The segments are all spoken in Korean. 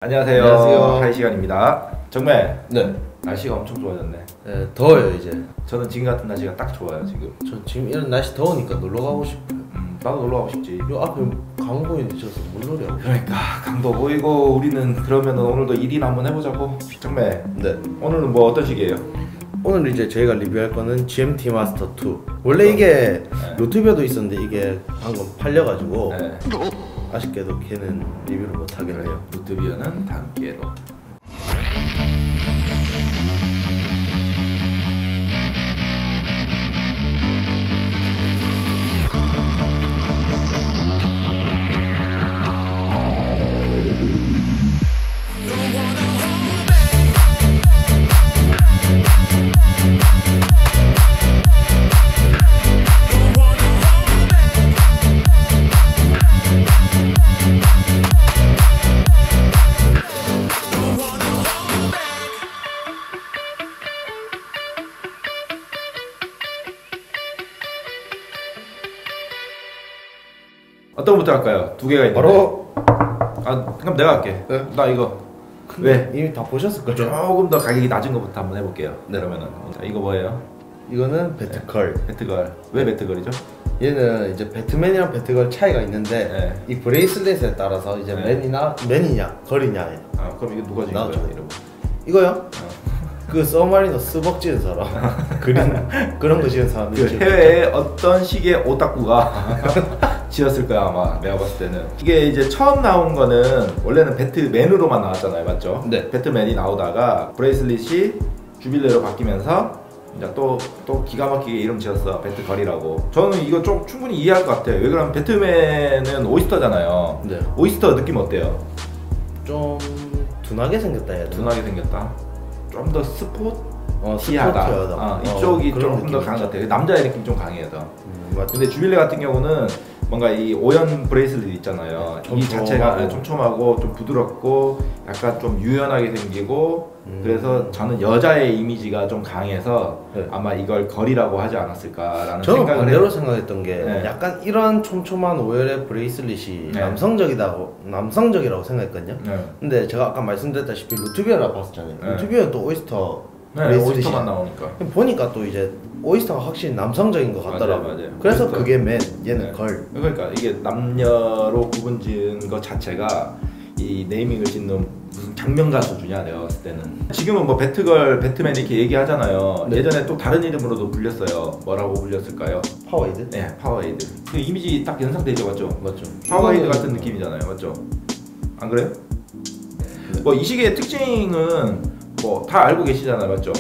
안녕하세요. 안녕하세요. 하이 시간입니다. 정말 네. 날씨가 엄청 좋아졌네. 네, 더워요 이제. 저는 지금 같은 날씨가 딱 좋아요 지금. 전 지금 이런 날씨 더우니까 놀러 가고 싶어요. 나도 놀러 가고 싶지. 요 앞에 강 보이는데 저기서 물놀이 하고. 그러니까 강도 보이고 우리는 그러면은 오늘도 일이나 한번 해보자고. 정말 네. 오늘은 뭐 어떤 식이에요? 오늘 이제 저희가 리뷰할 거는 GMT 마스터 2. 원래 이게 네. 유튜브에도 있었는데 이게 방금 팔려가지고 네. 아쉽게도 걔는 리뷰를 못 하겠네요. 루트비어는 다음 기회로. 어떤 거부터 할까요? 두 개가 있는데. 바로 그럼 내가 할게. 네. 나 이거. 왜? 이미 다 보셨을 거죠? 조금 더 가격이 낮은 거부터 한번 해볼게요. 네. 그러면은 자, 이거 뭐예요? 이거는 배트걸. 배트걸. 왜 배트걸이죠? 얘는 이제 배트맨이랑 배트걸 차이가 있는데 네. 이 브레이슬릿에 따라서 이제 네. 맨이냐 걸이냐. 아 그럼 이거 누가 지은 나왔죠. 거야 이러고? 이거요? 그 서마리너 스벅 지은 사람 그런 거 지은 사람들이 그 해외에 어떤 식의 오타쿠가 지었을 거야 아마 내가 봤을 때는. 이게 이제 처음 나온 거는 원래는 배트맨으로만 나왔잖아요, 맞죠? 네. 배트맨이 나오다가 브레이슬릿이 주빌레로 바뀌면서 이제 또 기가 막히게 이름 지었어, 배트걸이라고. 저는 이거 좀 충분히 이해할 것 같아요. 왜 그러면 배트맨은 오이스터잖아요. 네. 오이스터 느낌 어때요? 좀 둔하게 생겼다 해야 되나? 둔하게 생겼다. 좀 더 스포티하다. 스포티하다. 이쪽이 그런 조금 더 느낌 강한 것 같아요. 남자의 느낌 좀 강해요. 더. 맞죠. 근데 주빌레 같은 경우는 뭔가 이 오연 브레이슬릿 있잖아요. 이 자체가 촘촘하고 좀 부드럽고 약간 좀 유연하게 생기고 그래서 저는 여자의 이미지가 좀 강해서 네. 아마 이걸 걸이라고 하지 않았을까라는 저는 생각을 반대로 해요. 생각했던 게 네. 약간 이런 촘촘한 오열의 브레이슬릿이 네. 남성적이라고 생각했거든요. 네. 근데 제가 아까 말씀드렸다시피 루트비어라 봤었잖아요. 네. 루트비어는 또 오이스터 네, 브레이슬릿이 오이스터만 나오니까. 보니까 또 이제 오이스터가 확실히 남성적인 것 같더라고요. 맞아요. 그래서 오이스터. 그게 맨, 얘는 네. 걸. 그러니까 이게 남녀로 구분 지은 것 자체가 이 네이밍을 짓는 무슨 장면가 수준이야 내가 봤을 때는. 지금은 뭐 배트걸, 배트맨 이렇게 얘기하잖아요. 네. 예전에 또 다른 이름으로도 불렸어요. 뭐라고 불렸을까요? 파워에이드? 네, 파워에이드. 그 이미지 딱 연상되죠, 맞죠? 맞죠. 파워에이드 이거는 같은 느낌이잖아요, 맞죠? 안 그래요? 뭐 이 시계의 특징은 뭐 다 알고 계시잖아요, 맞죠?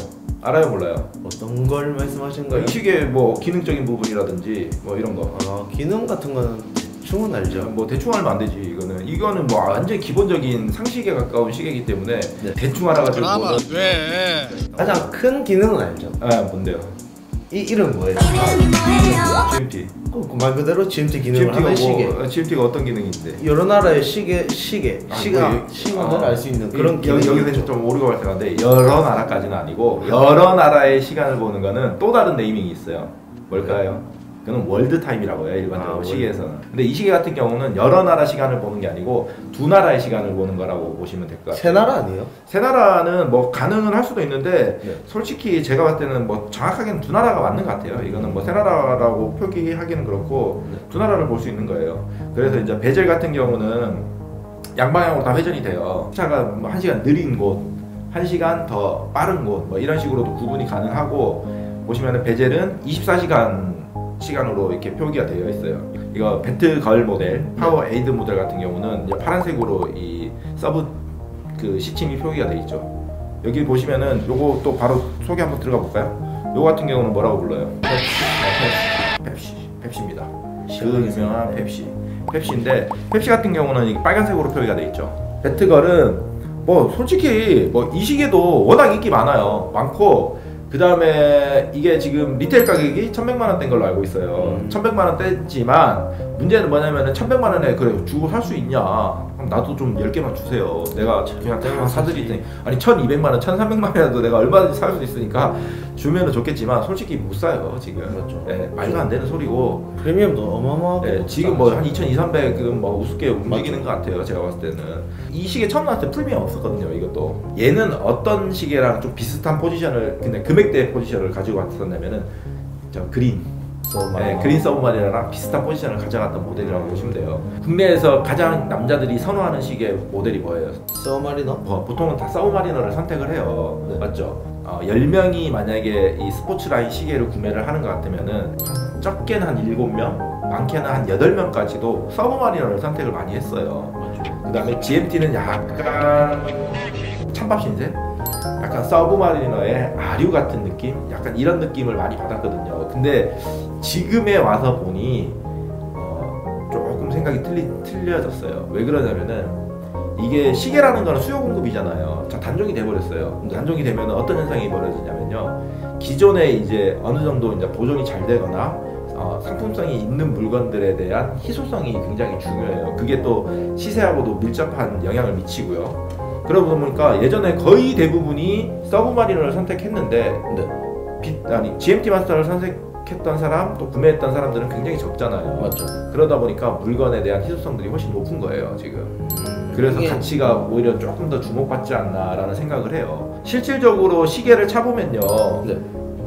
알아요, 몰라요? 어떤 걸 말씀하시는 거예요? 이 시계 뭐 기능적인 부분이라든지 뭐 이런 거. 기능 같은 거는 대충은 알죠. 뭐 대충 알면 안 되지. 이거는 뭐 완전 기본적인 상식에 가까운 시계이기 때문에 네. 대충 알아가지고 그러면 왜? 가장 큰 기능은 알죠. 뭔데요? 이 이름 뭐예요? GMT. 말 그대로 GMT 기능을 하는 시계. GMT가 어떤 기능인데? 여러 나라의 시간을 알 수 있는 그런 기능이 여기서 있죠. 좀 오류가 발생하는데 여러 나라까지는 아니고 여러 나라의 시간을 보는 거는 또 다른 네이밍이 있어요. 뭘까요? 그는 월드 타임이라고 해요, 일반적으로 시계에서는. 근데 이 시계 같은 경우는 여러 나라 시간을 보는 게 아니고 두 나라의 시간을 보는 거라고 보시면 될 것 같아요. 세 나라 아니에요? 세 나라는 뭐 가능은 할 수도 있는데 네. 솔직히 제가 봤을 때는 뭐 정확하게는 두 나라가 맞는 것 같아요. 이거는 뭐 세 나라라고 표기하기는 그렇고 두 나라를 볼 수 있는 거예요. 그래서 이제 베젤 같은 경우는 양방향으로 다 회전이 돼요. 차가 뭐 1시간 느린 곳, 1시간 더 빠른 곳, 뭐 이런 식으로도 구분이 가능하고, 보시면은 베젤은 24시간 시간으로 이렇게 표기가 되어 있어요. 이거 배트걸 모델, 파워 에이드 모델 같은 경우는 이제 파란색으로 이 서브 그 시침이 표기가 되어 있죠. 여기 보시면은 요거 또 바로 소개 한번 들어가 볼까요? 요거 같은 경우는 뭐라고 불러요? 펩시입니다. 그 유명한 펩시인데, 펩시 같은 경우는 이게 빨간색으로 표기가 되어 있죠. 배트걸은 뭐 솔직히 뭐 이 시계도 워낙 인기 많고 그 다음에 이게 지금 리테일 가격이 1100만 원대인 걸로 알고 있어요. 1100만 원대지만 문제는 뭐냐면은 1100만 원에 그래 주고 살 수 있냐? 그럼 나도 좀 10개만 주세요. 내가 그냥 다 사드릴 테니. 아니 1,200만 원, 1,300만 원이라도 내가 얼마든지 살 수 있으니까 주면은 좋겠지만 솔직히 못 사요 지금. 그렇죠. 네, 말도 안 되는 소리고. 프리미엄도 어마어마하고. 네, 지금 뭐 한 2,200, 300은 뭐 우습게 움직이는 것 같아요. 제가 봤을 때는. 이 시계 처음 나왔을 때 프리미엄 없었거든요. 이것도. 얘는 어떤 시계랑 좀 비슷한 포지션을, 근데 금액대 포지션을 가지고 왔었냐면은 저 그린. 네, 그린 서브마리너랑 비슷한 포지션을 가져갔던 모델이라고 보시면 돼요. 국내에서 가장 남자들이 선호하는 시계 모델이 뭐예요? 서브마리너? 보통은 다 서브마리너를 선택을 해요. 네. 맞죠? 10명이 만약에 이 스포츠라인 시계를 구매를 하는 것 같으면은 적게는 한 7명, 많게는 한 8명까지도 서브마리너를 선택을 많이 했어요. 그 다음에 GMT는 약간 찬밥 신세? 약간 서브마리너의 아류 같은 느낌? 약간 이런 느낌을 많이 받았거든요. 근데 지금에 와서 보니 조금 생각이 틀려졌어요. 왜 그러냐면은 이게 시계라는 거는 수요 공급이잖아요. 자, 단종이 돼버렸어요. 단종이 되면 어떤 현상이 벌어지냐면요. 기존에 이제 어느 정도 이제 보존이 잘 되거나 상품성이 있는 물건들에 대한 희소성이 굉장히 중요해요. 그게 또 시세하고도 밀접한 영향을 미치고요. 그러다 보니까 예전에 거의 대부분이 서브마리너를 선택했는데 GMT 마스터를 선택했던 사람, 또 구매했던 사람들은 굉장히 적잖아요. 맞죠. 그러다 보니까 물건에 대한 희소성들이 훨씬 높은 거예요 지금. 그래서 가치가 오히려 조금 더 주목받지 않나라는 생각을 해요. 실질적으로 시계를 차보면요,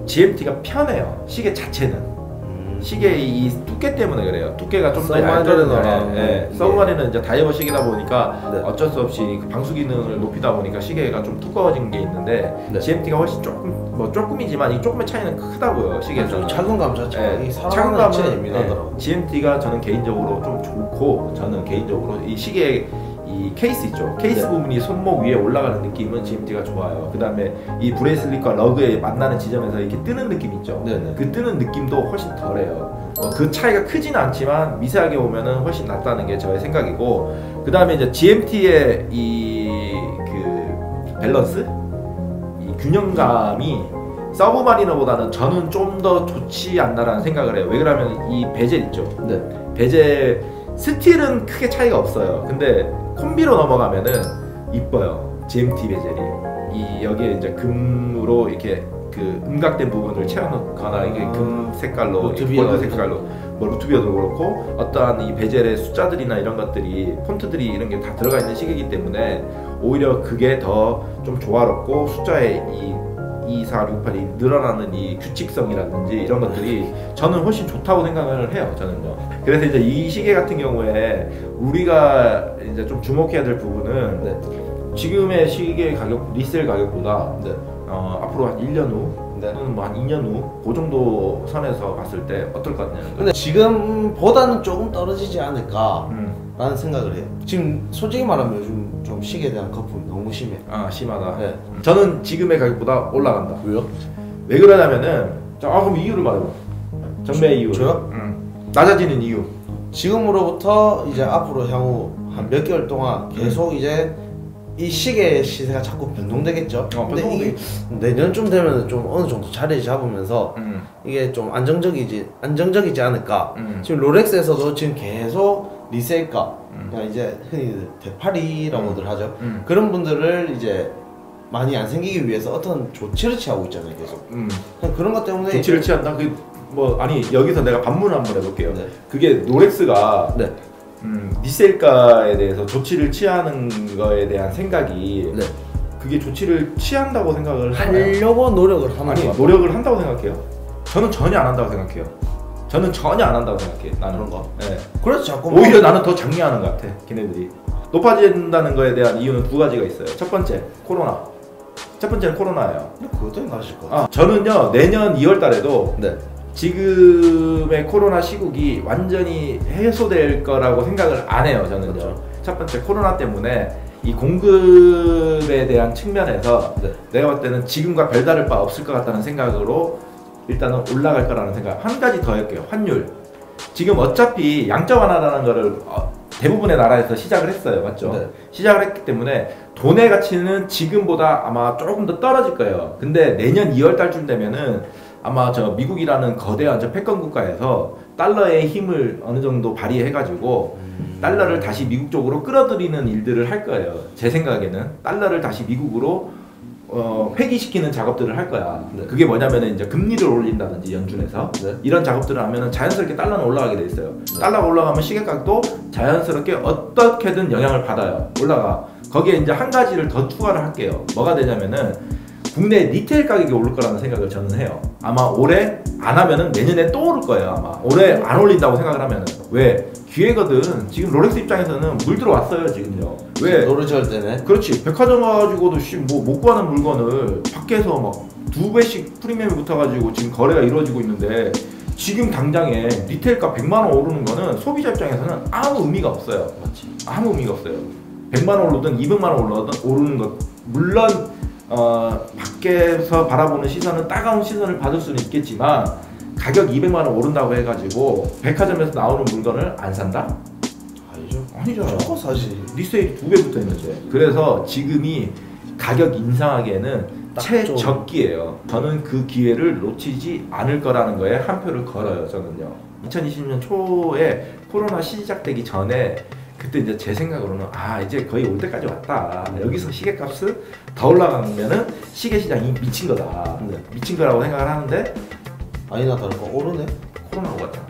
GMT가 편해요. 시계 자체는. 시계의 이 두께 때문에 그래요. 두께가 좀 더 얇잖아요. 서브마리너는 이제 다이버식이다 보니까 어쩔 수 없이 그 방수 기능을 높이다 보니까 시계가 좀 두꺼워진 게 있는데 GMT가 훨씬 조금이지만 이 조금의 차이는 크다고요. 시계에서 착용감 자체가 착용감은 예민하더라고요. GMT가 저는 개인적으로 좀 좋고, 저는 개인적으로 이 시계의 이 케이스 있죠. 케이스 부분이 손목 위에 올라가는 느낌은 GMT가 좋아요. 그 다음에 이 브레이슬릿과 러그에 만나는 지점에서 이렇게 뜨는 느낌 있죠. 그 뜨는 느낌도 훨씬 덜해요. 그 차이가 크지는 않지만 미세하게 오면은 훨씬 낫다는 게 저의 생각이고, 그 다음에 이제 GMT의 이 그 밸런스, 이 균형감이 서브마리너보다는 저는 좀 더 좋지 않나라는 생각을 해요. 왜 그러면 이 베젤 있죠. 베젤 스틸은 크게 차이가 없어요. 근데 콤비로 넘어가면은 이뻐요. GMT 베젤이 이 여기에 이제 금으로 이렇게 그 음각된 부분을 채워놓거나 이게 금 색깔로, 골드 색깔로, 뭐 루트비어도 그렇고 어떠한 이 베젤의 숫자들이나 이런 것들이, 폰트들이 이런 게 다 들어가 있는 시계이기 때문에 오히려 그게 더 좀 조화롭고 숫자의 이 2, 4, 6, 8이 늘어나는 이 규칙성이라든지 이런 것들이 저는 훨씬 좋다고 생각을 해요. 저는요. 그래서 이제 이 시계 같은 경우에 우리가 이제 좀 주목해야 될 부분은 지금의 시계 가격, 리셀 가격보다 앞으로 한 1년 후 또는 뭐 한 2년 후 그 정도 선에서 봤을 때 어떨 것 같냐는 거예요. 근데 지금보다는 조금 떨어지지 않을까 라는 생각을 해요. 지금 솔직히 말하면 요즘 좀 시계에 대한 거품이 너무 심해. 심하다. 저는 지금의 가격보다 올라간다. 왜요? 왜 그러냐면은 그럼 이유를 말해봐. 전매 이유. 저요? 낮아지는 이유. 지금으로부터 이제 앞으로 향후 한 몇 개월 동안 계속 이제 이 시계 시세가 자꾸 변동되겠죠. 근데 이게 내년쯤 되면 좀 어느 정도 자리 잡으면서 이게 좀 안정적이지 않을까. 지금 롤렉스에서도 지금 계속 리셀가, 이제 흔히 대파리라고들 하죠. 그런 분들을 이제 많이 안 생기기 위해서 어떤 조치를 취하고 있잖아요, 계속. 그런 것 때문에 조치를 취한다. 여기서 내가 반문을 한번 해볼게요. 그게 롤렉스가 리셀가에 대해서 조치를 취하는 거에 대한 생각이 그게 조치를 취한다고 생각을 하려고 노력을 하는 거예요. 노력을 한다고 생각해요. 저는 전혀 안 한다고 생각해요. 저는 전혀 안 한다고 생각해. 나는 그런 거. 그래서 자꾸 오히려 나는 더 장려하는 것 같아. 걔네들이 높아진다는 거에 대한 이유는 두 가지가 있어요. 첫 번째 코로나. 첫 번째는 코로나예요. 그것 때문에 나실 것 같아요. 저는요 내년 2월 달에도 지금의 코로나 시국이 완전히 해소될 거라고 생각을 안 해요. 저는요. 그렇죠. 첫 번째 코로나 때문에 이 공급에 대한 측면에서 내가 볼 때는 지금과 별다를 바 없을 것 같다는 생각으로 일단은 올라갈 거라는 생각. 한 가지 더 할게요. 환율. 지금 어차피 양적 완화라는 거를 대부분의 나라에서 시작을 했어요. 맞죠? 시작을 했기 때문에 돈의 가치는 지금보다 아마 조금 더 떨어질 거예요. 근데 내년 2월 달쯤 되면은 아마 저 미국이라는 거대한 저 패권 국가에서 달러의 힘을 어느 정도 발휘해가지고 달러를 다시 미국 쪽으로 끌어들이는 일들을 할 거예요. 제 생각에는 달러를 다시 미국으로 회귀시키는 작업들을 할 거야. 네. 그게 뭐냐면은 이제 금리를 올린다든지 연준에서 네. 이런 작업들을 하면은 자연스럽게 달러는 올라가게 돼 있어요. 달러가 올라가면 시계값도 자연스럽게 어떻게든 영향을 받아요. 올라가. 거기에 이제 한 가지를 더 추가를 할게요. 뭐가 되냐면은 국내 리테일 가격이 오를 거라는 생각을 저는 해요. 아마 올해 안 하면은 내년에 또 오를 거예요. 아마 올해 안 올린다고 생각을 하면은. 왜? 기회거든. 지금 롤렉스 입장에서는 물 들어왔어요 지금요. 왜? 노르절 때네. 그렇지. 백화점 가지고도 뭐 못 구하는 물건을 밖에서 막 2배씩 프리미엄이 붙어가지고 지금 거래가 이루어지고 있는데 지금 당장에 리테일가 100만 원 오르는 거는 소비자 입장에서는 아무 의미가 없어요. 맞지. 아무 의미가 없어요. 100만 원 오르든 200만 원 오르는 것 물론 밖에서 바라보는 시선은 따가운 시선을 받을 수는 있겠지만 가격 200만 원 오른다고 해가지고 백화점에서 나오는 물건을 안 산다? 아니죠. 아니잖아. 저거 사지. 리세일이 2배 붙어 있는데. 그래서 지금이 가격 인상하기에는 최적기예요. 저는 그 기회를 놓치지 않을 거라는 거에 한 표를 걸어요. 저는요. 2020년 초에 코로나 시작되기 전에 그때 이제 제 생각으로는 이제 거의 올 때까지 왔다. 여기서 시계값을 더 올라가면은 시계 시장이 미친 거다. 네. 미친 거라고 생각을 하는데 아니나 다를까 오르네. 코로나가 왔잖아.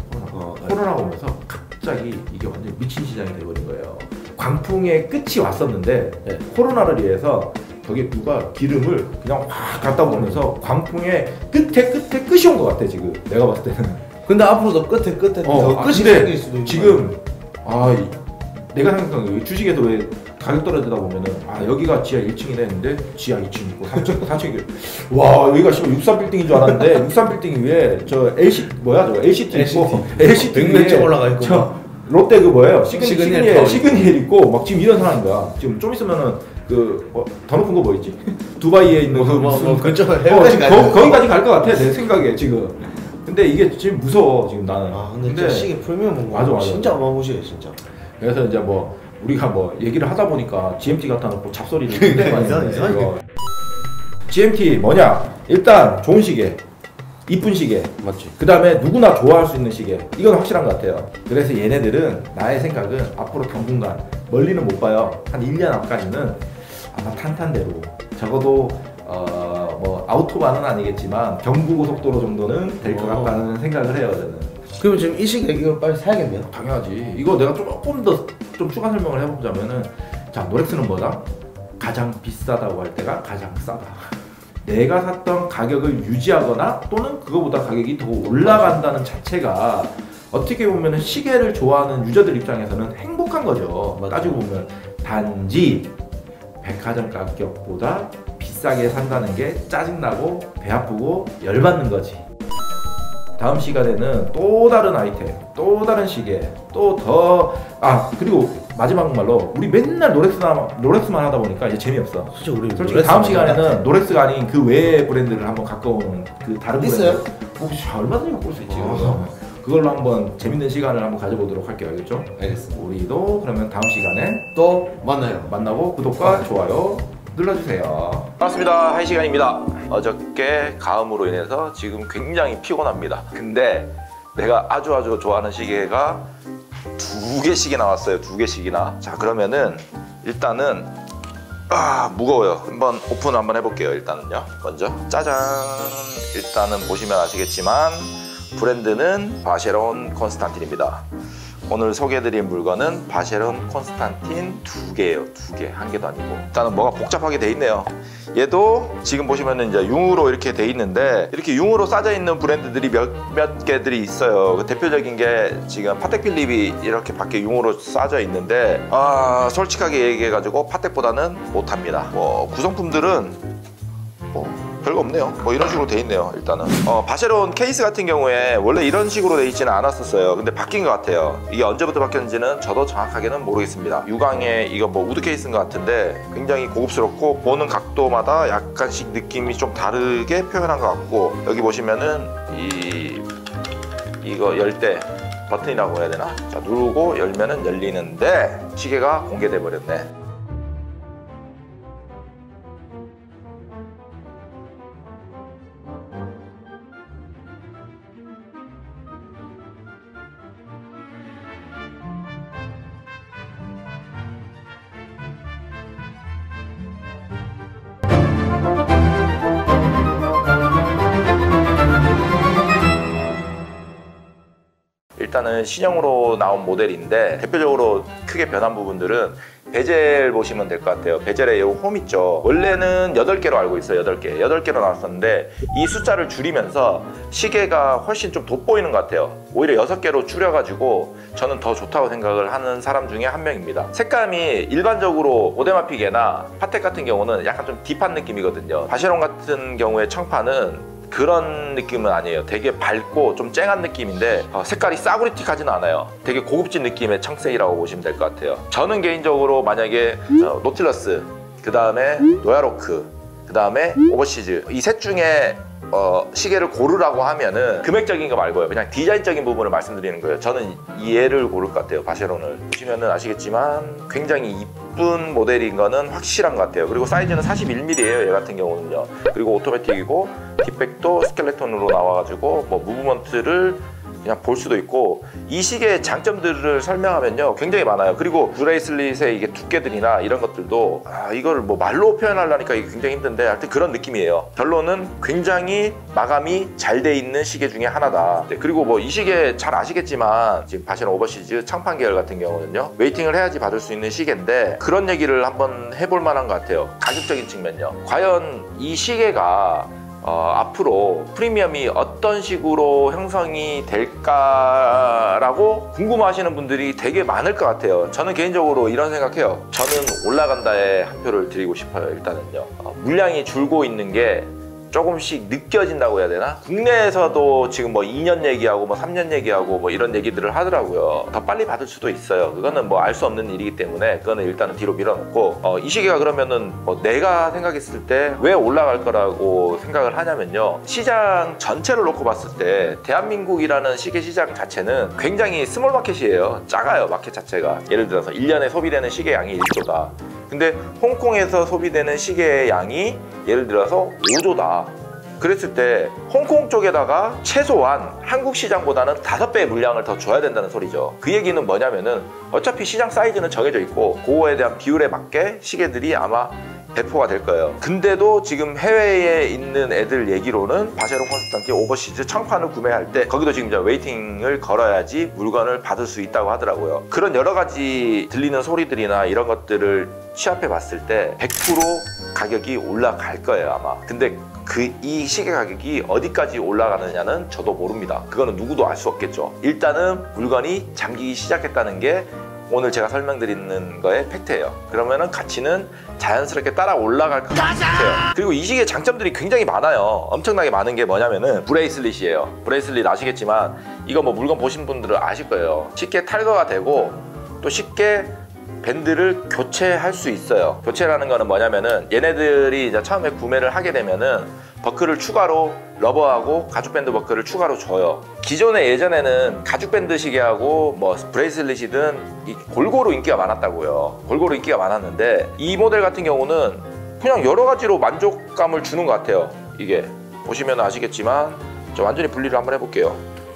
네. 코로나가 오면서 갑자기 이게 완전 미친 시장이 돼버린 거예요. 광풍의 끝이 왔었는데 네. 코로나를 위해서 거기에 누가 기름을 그냥 확 갖다 보면서 광풍의 끝에 끝이 온 것 같아 지금 내가 봤을 때는. 근데 앞으로도 끝에 더 끝이 근데 생길 수도 있는 지금 내가 생각하는 주식에서 왜 가격 떨어지다 보면은 여기가 지하 1층이다 했는데 지하 2층 있고 3층 4층 와 여기가 63빌딩인 줄 알았는데 63빌딩 위에 저 LCT 있고 LCT 백몇 층 올라가 있고 저 롯데 그 뭐예요 시그니엘 시그니엘 있고 막 지금 이런 상황인 거야. 지금 좀 있으면은 더 높은 거 뭐 있지? 두바이에 있는 거기까지 갈 것 같아 내 생각에 지금. 근데 이게 지금 무서워 지금 나는. 근데 시계 프리미엄 온 거 맞아. 진짜 어마무시해 진짜. 그래서 이제 우리가 얘기를 하다 보니까 GMT 갖다 놓고 잡소리를 굉장히 많이 이상하게. GMT 뭐냐? 일단 좋은 시계, 이쁜 시계, 맞지. 그 다음에 누구나 좋아할 수 있는 시계. 이건 확실한 것 같아요. 그래서 얘네들은 나의 생각은 앞으로 당분간 멀리는 못 봐요. 한 1년 앞까지는 아마 탄탄대로 적어도 아우토반은 아니겠지만 경부고속도로 정도는 될 것 같다는 생각을 해요 저는. 그럼 지금 이 시계 이거 빨리 사야겠네요. 당연하지. 이거 내가 조금 더 좀 추가 설명을 해보자면은 자 롤렉스는 뭐다? 가장 비싸다고 할 때가 가장 싸다. 내가 샀던 가격을 유지하거나 또는 그거보다 가격이 더 올라간다는 자체가 어떻게 보면 시계를 좋아하는 유저들 입장에서는 행복한 거죠. 맞아. 따지고 보면 단지 백화점 가격보다 비싸게 산다는 게 짜증나고 배 아프고 열받는 거지. 다음 시간에는 또 다른 아이템, 또 다른 시계, 또 더 그리고 마지막 말로 우리 맨날 롤렉스만 하다 보니까 이제 재미없어. 솔직히 다음 시간에는 롤렉스가 아닌 그 외의 브랜드를 한번 갖고 오는 그 다른 있어요? 브랜드. 얼마든지 갖고 올 수 있지. 그걸로 한번 재밌는 시간을 한번 가져보도록 할게요. 알겠죠? 알겠습니다. 우리도 그러면 다음 시간에 또 만나요. 만나고 구독과 좋아요 눌러주세요. 반갑습니다. 하이 시간입니다. 어저께 가음으로 인해서 지금 굉장히 피곤합니다. 근데 내가 아주 좋아하는 시계가 2개씩이 나왔어요. 2개씩이나. 자 그러면은 일단은 무거워요. 한번 오픈 한번 해볼게요. 일단은요. 먼저 짜잔. 일단은 보시면 아시겠지만 브랜드는 바쉐론 콘스탄틴입니다. 오늘 소개해드린 물건은 바쉐론 콘스탄틴 2개예요. 2개, 한 개도 아니고. 일단은 뭐가 복잡하게 돼 있네요. 얘도 지금 보시면은 이제 융으로 이렇게 돼 있는데 이렇게 융으로 싸져 있는 브랜드들이 몇 개들이 있어요. 그 대표적인 게 지금 파텍 필립이 이렇게 밖에 융으로 싸져 있는데 솔직하게 얘기해가지고 파텍보다는 못합니다. 구성품들은 별거 없네요. 이런 식으로 돼 있네요. 일단은 바쉐론 케이스 같은 경우에 원래 이런 식으로 돼 있지는 않았었어요. 근데 바뀐 것 같아요. 이게 언제부터 바뀌었는지는 저도 정확하게는 모르겠습니다. 유광의 이거 우드 케이스인 것 같은데 굉장히 고급스럽고 보는 각도마다 약간씩 느낌이 좀 다르게 표현한 것 같고 여기 보시면은 이거 열 때 버튼이라고 해야 되나? 자 누르고 열면은 열리는데 시계가 공개돼 버렸네. 일단은 신형으로 나온 모델인데 대표적으로 크게 변한 부분들은 베젤 보시면 될 것 같아요. 베젤에 이 홈 있죠. 원래는 8개로 알고 있어요. 8개로 나왔었는데 이 숫자를 줄이면서 시계가 훨씬 좀 돋보이는 것 같아요. 오히려 6개로 줄여가지고 저는 더 좋다고 생각을 하는 사람 중에 한 명입니다. 색감이 일반적으로 오데마피게나 파텍 같은 경우는 약간 좀 딥한 느낌이거든요. 바쉐론 같은 경우에 청파는 그런 느낌은 아니에요. 되게 밝고 좀 쨍한 느낌인데 색깔이 싸구리틱하지는 않아요. 되게 고급진 느낌의 청색이라고 보시면 될 것 같아요. 저는 개인적으로 만약에 노틸러스, 그 다음에 노야로크, 그 다음에 오버시즈 이 셋 중에 시계를 고르라고 하면은 금액적인 거 말고요. 그냥 디자인적인 부분을 말씀드리는 거예요. 저는 얘를 고를 것 같아요. 바쉐론을. 보시면은 아시겠지만 굉장히 이쁜 모델인 거는 확실한 것 같아요. 그리고 사이즈는 41mm예요. 얘 같은 경우는요. 그리고 오토매틱이고 뒷백도 스켈레톤으로 나와가지고 뭐 무브먼트를 그냥 볼 수도 있고 이 시계의 장점들을 설명하면요 굉장히 많아요. 그리고 브레이슬릿의 이게 두께들이나 이런 것들도 이걸 뭐 말로 표현하려니까 이게 굉장히 힘든데 하여튼 그런 느낌이에요. 결론은 굉장히 마감이 잘 돼 있는 시계 중에 하나다. 네, 그리고 뭐 이 시계 잘 아시겠지만 지금 바쉐론 오버시즈 청판 계열 같은 경우는요 웨이팅을 해야지 받을 수 있는 시계인데 그런 얘기를 한번 해볼 만한 것 같아요. 가격적인 측면요. 과연 이 시계가 앞으로 프리미엄이 어떤 식으로 형성이 될까라고 궁금하시는 분들이 되게 많을 것 같아요. 저는 개인적으로 이런 생각해요. 저는 올라간다에 한 표를 드리고 싶어요. 일단은요 물량이 줄고 있는 게 조금씩 느껴진다고 해야 되나? 국내에서도 지금 뭐 2년 얘기하고 뭐 3년 얘기하고 뭐 이런 얘기들을 하더라고요. 더 빨리 받을 수도 있어요. 그거는 뭐 알 수 없는 일이기 때문에 그거는 일단은 뒤로 밀어놓고 이 시계가 그러면은 뭐 내가 생각했을 때 왜 올라갈 거라고 생각을 하냐면요 시장 전체를 놓고 봤을 때 대한민국이라는 시계 시장 자체는 굉장히 스몰 마켓이에요. 작아요. 마켓 자체가. 예를 들어서 1년에 소비되는 시계 양이 1조다. 근데 홍콩에서 소비되는 시계의 양이 예를 들어서 5조다. 그랬을 때 홍콩 쪽에다가 최소한 한국 시장보다는 5배의 물량을 더 줘야 된다는 소리죠. 그 얘기는 뭐냐면은 어차피 시장 사이즈는 정해져 있고 그거에 대한 비율에 맞게 시계들이 아마 배포가 될 거예요. 근데도 지금 해외에 있는 애들 얘기로는 바쉐론 콘스탄티 오버시즈 청판을 구매할 때 거기도 지금 이제 웨이팅을 걸어야지 물건을 받을 수 있다고 하더라고요. 그런 여러 가지 들리는 소리들이나 이런 것들을 취합해 봤을 때 100% 가격이 올라갈 거예요 아마. 근데 이 시계 가격이 어디까지 올라가느냐는 저도 모릅니다. 그거는 누구도 알 수 없겠죠. 일단은 물건이 잠기기 시작했다는 게 오늘 제가 설명드리는 거의 팩트예요. 그러면은 가치는 자연스럽게 따라 올라갈 것 같아요. 그리고 이 시계의 장점들이 굉장히 많아요. 엄청나게 많은 게 뭐냐면은 브레이슬릿이에요. 브레이슬릿 아시겠지만 이거 뭐 물건 보신 분들은 아실 거예요. 쉽게 탈거가 되고 또 쉽게 밴드를 교체할 수 있어요. 교체라는 거는 뭐냐면은 얘네들이 이제 처음에 구매를 하게 되면은 버클을 추가로 러버하고 가죽밴드 버클을 추가로 줘요. 기존에 예전에는 가죽밴드 시계하고 뭐 브레이슬릿이든 골고루 인기가 많았다고요. 골고루 인기가 많았는데 이 모델 같은 경우는 그냥 여러 가지로 만족감을 주는 것 같아요. 이게 보시면 아시겠지만 저 완전히 분리를 한번 해볼게요.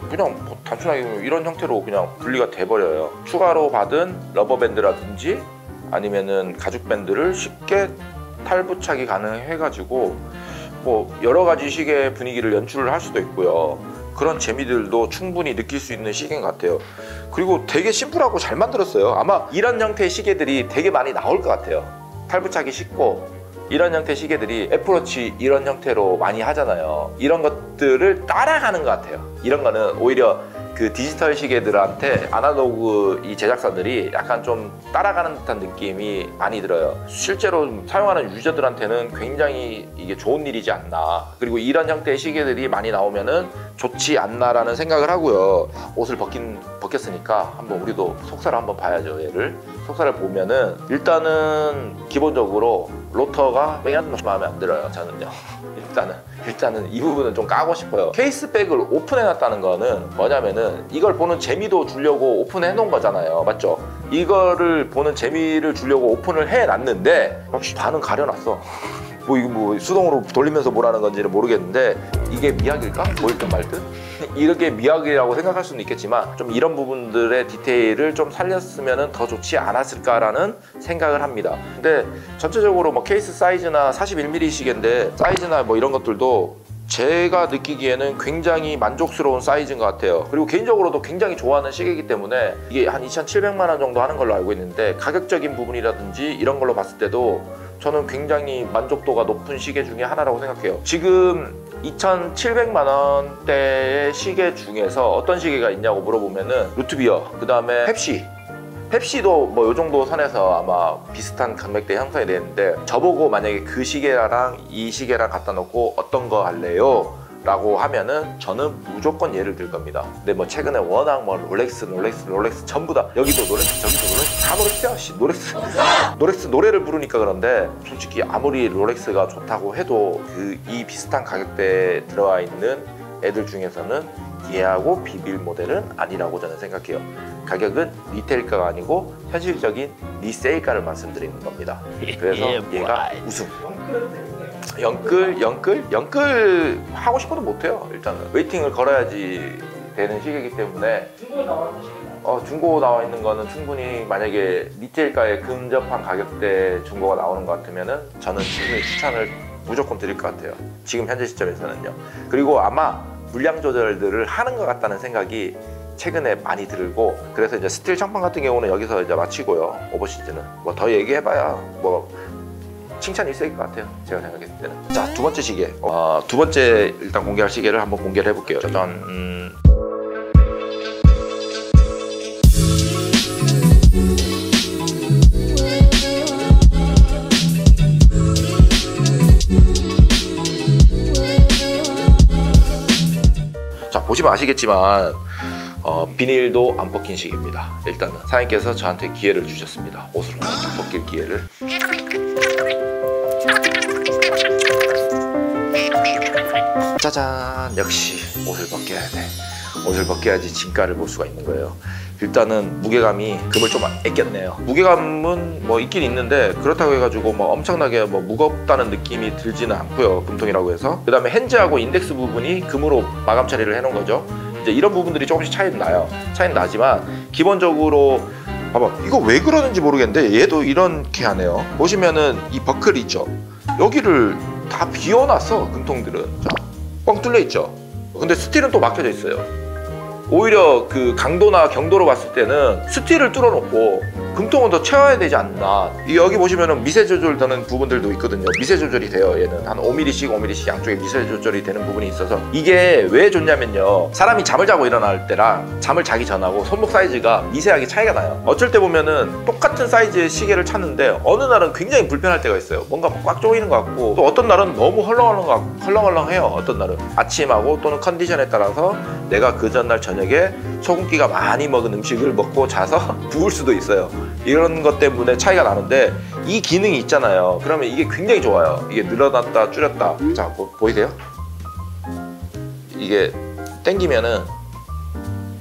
그냥 뭐 단순하게 이런 형태로 그냥 분리가 돼버려요. 추가로 받은 러버밴드라든지 아니면은 가죽밴드를 쉽게 탈부착이 가능해가지고 뭐 여러 가지 시계 분위기를 연출을 할 수도 있고요. 그런 재미들도 충분히 느낄 수 있는 시계인 것 같아요. 그리고 되게 심플하고 잘 만들었어요. 아마 이런 형태의 시계들이 되게 많이 나올 것 같아요. 탈부착이 쉽고 이런 형태의 시계들이 애플워치 이런 형태로 많이 하잖아요. 이런 것들을 따라가는 것 같아요. 이런 거는 오히려 그 디지털 시계들한테 아날로그 이 제작사들이 약간 좀 따라가는 듯한 느낌이 많이 들어요. 실제로 사용하는 유저들한테는 굉장히 이게 좋은 일이지 않나. 그리고 이런 형태의 시계들이 많이 나오면은 좋지 않나라는 생각을 하고요. 옷을 벗겼으니까 한번 우리도 속살을 한번 봐야죠. 얘를 속살을 보면은 일단은 기본적으로 로터가 매연 마음에 안 들어요. 저는요. 일단은 이 부분은 좀 까고 싶어요. 케이스백을 오픈해 놨다는 거는 뭐냐면은 이걸 보는 재미도 주려고 오픈해 놓은 거잖아요. 맞죠? 이거를 보는 재미를 주려고 오픈을 해 놨는데 반은 가려놨어. 뭐 이거 뭐 수동으로 돌리면서 뭐라는 건지는 모르겠는데 이게 미학일까? 뭐일든 말든? 이렇게 미학이라고 생각할 수는 있겠지만 좀 이런 부분들의 디테일을 좀 살렸으면 더 좋지 않았을까라는 생각을 합니다. 근데 전체적으로 뭐 케이스 사이즈나 41mm 시계인데 사이즈나 뭐 이런 것들도 제가 느끼기에는 굉장히 만족스러운 사이즈인 것 같아요. 그리고 개인적으로도 굉장히 좋아하는 시계이기 때문에 이게 한 2,700만 원 정도 하는 걸로 알고 있는데 가격적인 부분이라든지 이런 걸로 봤을 때도 저는 굉장히 만족도가 높은 시계 중에 하나라고 생각해요. 지금 2,700만 원대의 시계 중에서 어떤 시계가 있냐고 물어보면은 루트비어, 그 다음에 펩시도 뭐 요 정도 선에서 아마 비슷한 금액대 형성이 되는데, 저보고 만약에 그 시계랑 이 시계랑 갖다 놓고 어떤 거 할래요? 라고 하면은 저는 무조건 얘를 들 겁니다. 근데 뭐 최근에 워낙 뭐 롤렉스 전부 다, 여기도 롤렉스 저기도 롤렉스, 다 롤렉스야. 롤렉스 노래를 부르니까 그런데 솔직히 아무리 롤렉스가 좋다고 해도 이 비슷한 가격대에 들어와 있는 애들 중에서는 얘하고 비빌 모델은 아니라고 저는 생각해요. 가격은 리테일가가 아니고 현실적인 리세일가를 말씀드리는 겁니다. 그래서 얘가 우승. 영끌 하고 싶어도 못해요. 일단은 웨이팅을 걸어야지 되는 시계이기 때문에 중고 나와 있는 거는 충분히, 만약에 리테일가에 근접한 가격대 중고가 나오는 것 같으면은 저는 지금 추천을 무조건 드릴 것 같아요. 지금 현재 시점에서는요. 그리고 아마 물량 조절들을 하는 것 같다는 생각이 최근에 많이 들고, 그래서 이제 스틸 청판 같은 경우는 여기서 이제 마치고요. 오버시즈는 뭐 더 얘기해봐야 뭐 칭찬 일색일 것 같아요. 제가 생각했을 때는. 자, 두 번째 시계. 두 번째 일단 공개할 시계를 한번 공개를 해볼게요. 짜잔. 자, 보시면 아시겠지만 비닐도 안 벗긴 시계입니다. 일단은 사장님께서 저한테 기회를 주셨습니다. 옷을 벗길 기회를. 짜잔, 역시 옷을 벗겨야 돼. 옷을 벗겨야지 진가를 볼 수가 있는 거예요. 일단은 무게감이, 금을 좀 아꼈네요. 무게감은 뭐 있긴 있는데 그렇다고 해가지고 뭐 엄청나게 뭐 무겁다는 느낌이 들지는 않고요. 금통이라고 해서. 그 다음에 핸즈하고 인덱스 부분이 금으로 마감 처리를 해놓은 거죠. 이제 이런 부분들이 조금씩 차이는 나요. 차이는 나지만 기본적으로 봐봐, 이거 왜 그러는지 모르겠는데 얘도 이렇게 하네요. 보시면은 이 버클 있죠, 여기를 다 비워놨어. 금통들은 자, 뻥 뚫려 있죠. 근데 스틸은 또 막혀져 있어요. 오히려 그 강도나 경도로 봤을 때는 스틸을 뚫어놓고 금통은 더 채워야 되지 않나. 여기 보시면은 미세 조절 되는 부분들도 있거든요. 미세 조절이 돼요. 얘는 한 5mm씩 5mm씩 양쪽에 미세 조절이 되는 부분이 있어서. 이게 왜 좋냐면요, 사람이 잠을 자고 일어날 때랑 잠을 자기 전하고 손목 사이즈가 미세하게 차이가 나요. 어쩔 때 보면은 똑같은 사이즈의 시계를 찾는데 어느 날은 굉장히 불편할 때가 있어요. 뭔가 꽉 조이는 것 같고, 또 어떤 날은 너무 헐렁헐렁해요. 어떤 날은 아침하고 또는 컨디션에 따라서 내가 그 전날 저녁에 소금기가 많이 먹은 음식을 먹고 자서 부을 수도 있어요. 이런 것 때문에 차이가 나는데 이 기능이 있잖아요. 그러면 이게 굉장히 좋아요. 이게 늘어났다 줄였다. 자, 보이세요? 이게 당기면은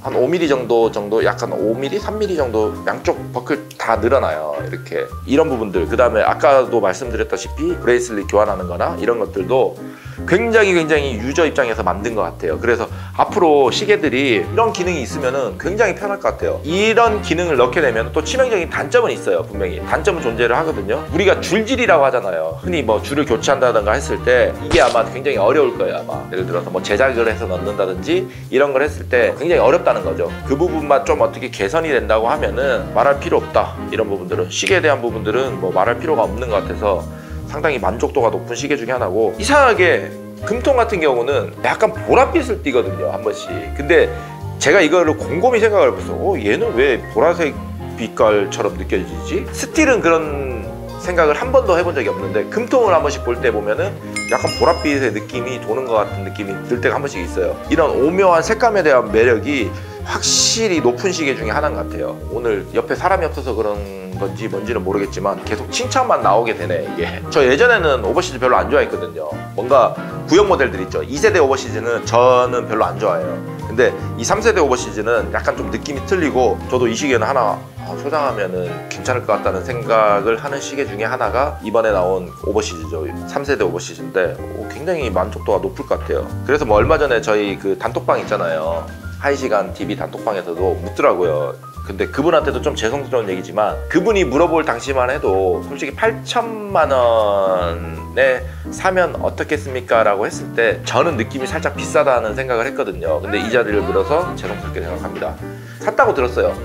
한 5mm 정도 약간 5mm, 3mm 정도 양쪽 버클 다 늘어나요. 이렇게 이런 부분들. 그 다음에 아까도 말씀드렸다시피 브레이슬릿 교환하는 거나 이런 것들도 굉장히 유저 입장에서 만든 것 같아요. 그래서 앞으로 시계들이 이런 기능이 있으면 굉장히 편할 것 같아요. 이런 기능을 넣게 되면 또 치명적인 단점은 있어요. 분명히 단점은 존재를 하거든요. 우리가 줄질이라고 하잖아요. 흔히 뭐 줄을 교체한다든가 했을 때 이게 아마 굉장히 어려울 거예요. 아마 예를 들어서 뭐 제작을 해서 넣는다든지 이런 걸 했을 때 굉장히 어렵다는 거죠. 그 부분만 좀 어떻게 개선이 된다고 하면은 말할 필요 없다. 이런 부분들은, 시계에 대한 부분들은 뭐 말할 필요가 없는 것 같아서 상당히 만족도가 높은 시계 중에 하나고, 이상하게 금통 같은 경우는 약간 보랏빛을 띠거든요, 한 번씩. 근데 제가 이거를 곰곰이 생각을 해봤어. 얘는 왜 보라색 빛깔처럼 느껴지지? 스틸은 그런 생각을 한 번도 해본 적이 없는데 금통을 한 번씩 볼 때 보면은 약간 보랏빛의 느낌이 도는 것 같은 느낌이 들 때가 한 번씩 있어요. 이런 오묘한 색감에 대한 매력이 확실히 높은 시계 중에 하나인 것 같아요. 오늘 옆에 사람이 없어서 그런 건지 뭔지는 모르겠지만 계속 칭찬만 나오게 되네, 이게. 저 예전에는 오버시즈 별로 안 좋아했거든요. 뭔가 구형 모델들 있죠. 2세대 오버시즈는 저는 별로 안 좋아해요. 근데 이 3세대 오버시즈는 약간 좀 느낌이 틀리고, 저도 이 시계는 하나 소장하면은 괜찮을 것 같다는 생각을 하는 시계 중에 하나가 이번에 나온 오버시즈죠. 3세대 오버시즈인데 굉장히 만족도가 높을 것 같아요. 그래서 뭐 얼마 전에 저희 그 단톡방 있잖아요. 1시간 TV 단톡방에서도 묻더라고요. 근데 그분한테도 좀 죄송스러운 얘기지만 그분이 물어볼 당시만 해도 솔직히 8천만 원에 사면 어떻겠습니까? 라고 했을 때 저는 느낌이 살짝 비싸다는 생각을 했거든요. 근데 이 자리를 빌어서 죄송스럽게 생각합니다. 샀다고 들었어요.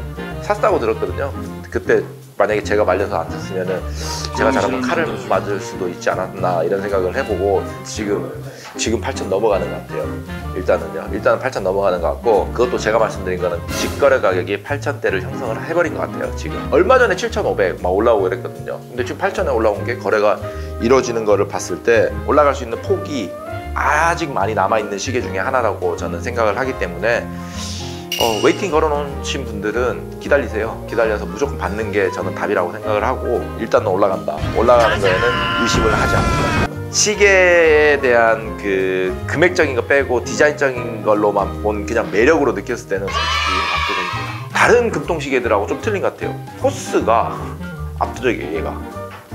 샀다고 들었거든요. 그때 만약에 제가 말려서 안 샀으면은 제가 잘하면 칼을 맞을 수도 있지 않았나 이런 생각을 해보고 지금 8,000 넘어가는 것 같아요. 일단은 8,000 넘어가는 것 같고, 그것도 제가 말씀드린 거는 직거래 가격이 8,000대를 형성을 해버린 것 같아요. 지금 얼마 전에 7,500 막 올라오고 그랬거든요. 근데 지금 8,000에 올라온 게 거래가 이루어지는 거를 봤을 때 올라갈 수 있는 폭이 아직 많이 남아있는 시계 중에 하나라고 저는 생각을 하기 때문에 웨이팅 걸어놓으신 분들은 기다리세요. 기다려서 무조건 받는 게 저는 답이라고 생각을 하고, 일단은 올라간다. 올라가는 거에는 의심을 하지 않습니다. 시계에 대한 그 금액적인 거 빼고 디자인적인 걸로만 본 그냥 매력으로 느꼈을 때는 솔직히 압도적입니다. 다른 금통시계들하고 좀 틀린 것 같아요. 포스가 압도적이에요. 얘가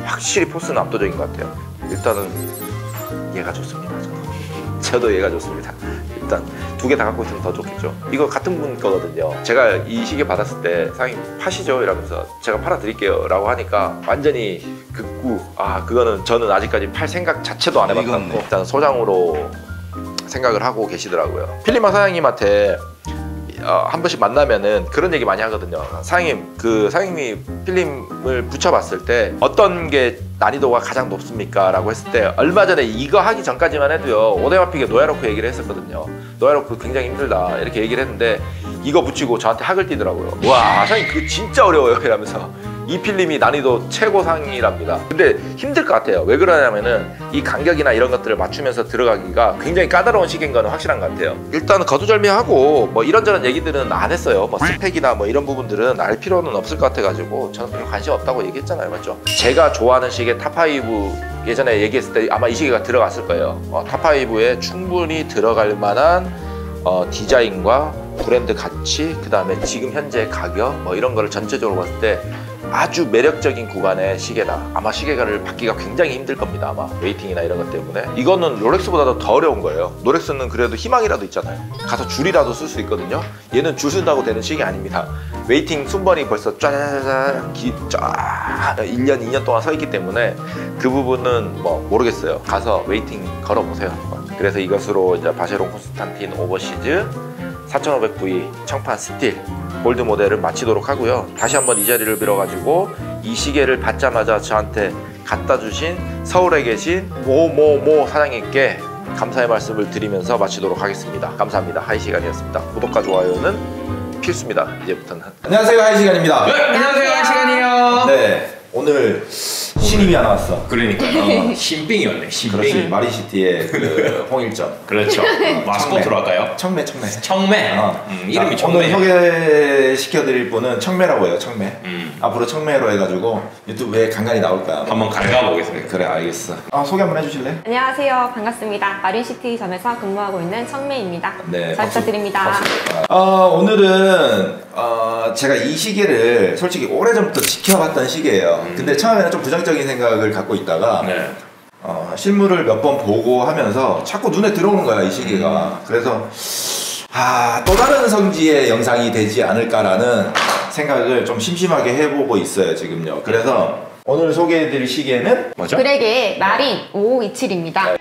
확실히 포스는 압도적인 것 같아요. 일단은 얘가 좋습니다. 저도 얘가 좋습니다. 일단 두 개 다 갖고 있으면 더 좋겠죠. 이거 같은 분 거거든요. 제가 이 시계 받았을 때 사장님 파시죠? 이러면서 제가 팔아 드릴게요 라고 하니까 완전히 극구, 그거는 저는 아직까지 팔 생각 자체도 안 해봤고 일단 소장으로 생각을 하고 계시더라고요. 필리마 사장님한테 한 번씩 만나면은 그런 얘기 많이 하거든요. 사장님이 필름을 붙여봤을 때 어떤 게 난이도가 가장 높습니까? 라고 했을 때 얼마 전에 이거 하기 전까지만 해도요, 오데마픽에 노야로크 얘기를 했었거든요. 노야로크 굉장히 힘들다 이렇게 얘기를 했는데 이거 붙이고 저한테 학을 띄더라고요. 와, 사장님 그거 진짜 어려워요 이러면서. 이 필름이 난이도 최고상이랍니다. 근데 힘들 것 같아요. 왜 그러냐면은 이 간격이나 이런 것들을 맞추면서 들어가기가 굉장히 까다로운 시계인 거는 확실한 것 같아요. 일단 거두절미하고 뭐 이런저런 얘기들은 안 했어요. 뭐 스펙이나 뭐 이런 부분들은 알 필요는 없을 것 같아가지고 저는 별로 관심 없다고 얘기했잖아요. 맞죠? 제가 좋아하는 시계 탑5 예전에 얘기했을 때 아마 이 시계가 들어갔을 거예요. 탑5에 충분히 들어갈 만한 디자인과 브랜드 가치, 그 다음에 지금 현재 가격 뭐 이런 거를 전체적으로 봤을 때 아주 매력적인 구간의 시계다. 아마 시계가를 받기가 굉장히 힘들 겁니다. 아마 웨이팅이나 이런 것 때문에. 이거는 롤렉스보다도 더 어려운 거예요. 롤렉스는 그래도 희망이라도 있잖아요. 가서 줄이라도 쓸 수 있거든요. 얘는 줄 쓴다고 되는 시계 아닙니다. 웨이팅 순번이 벌써 쫙 1년 2년 동안 서 있기 때문에 그 부분은 뭐 모르겠어요. 가서 웨이팅 걸어보세요. 그래서 이것으로 이제 바쉐론 콘스탄틴 오버시즈 4500V 청판 스틸 골드 모델을 마치도록 하고요. 다시 한번 이 자리를 빌어가지고 이 시계를 받자마자 저한테 갖다 주신 서울에 계신 모모모 사장님께 감사의 말씀을 드리면서 마치도록 하겠습니다. 감사합니다. 하이시간이었습니다. 구독과 좋아요는 필수입니다. 이제부터는. 안녕하세요, 하이시간입니다. 네, 안녕하세요, 하이시간이에요. 네, 오늘 신임이 하나 왔어. 그러니까요. 신빙이 왔네. 신빙. 그렇지, 마린시티의 그 홍일점. 그렇죠. 마스코트로 할까요? 청매. 청매. 이름이 자, 오늘 청매. 소개시켜드릴 분은 청매라고 해요. 청매. 앞으로 청매로 해가지고 유튜브에 간간히 나올 거야. 한번 갈가 보겠습니다. 그래, 알겠어. 소개 한번 해주실래? 안녕하세요. 반갑습니다. 마린시티 점에서 근무하고 있는 청매입니다. 네, 잘 부탁드립니다. 오늘은 제가 이 시계를 솔직히 오래전부터 지켜봤던 시계예요. 근데 처음에는 좀 부정적인 생각을 갖고 있다가 네. 실물을 몇 번 보고 하면서 자꾸 눈에 들어오는 거야, 이 시계가. 그래서 또 다른 성지의 영상이 되지 않을까라는 생각을 좀 심심하게 해보고 있어요, 지금요. 그래서 오늘 소개해드릴 시계는 뭐죠? 그렉의 마린 5527입니다.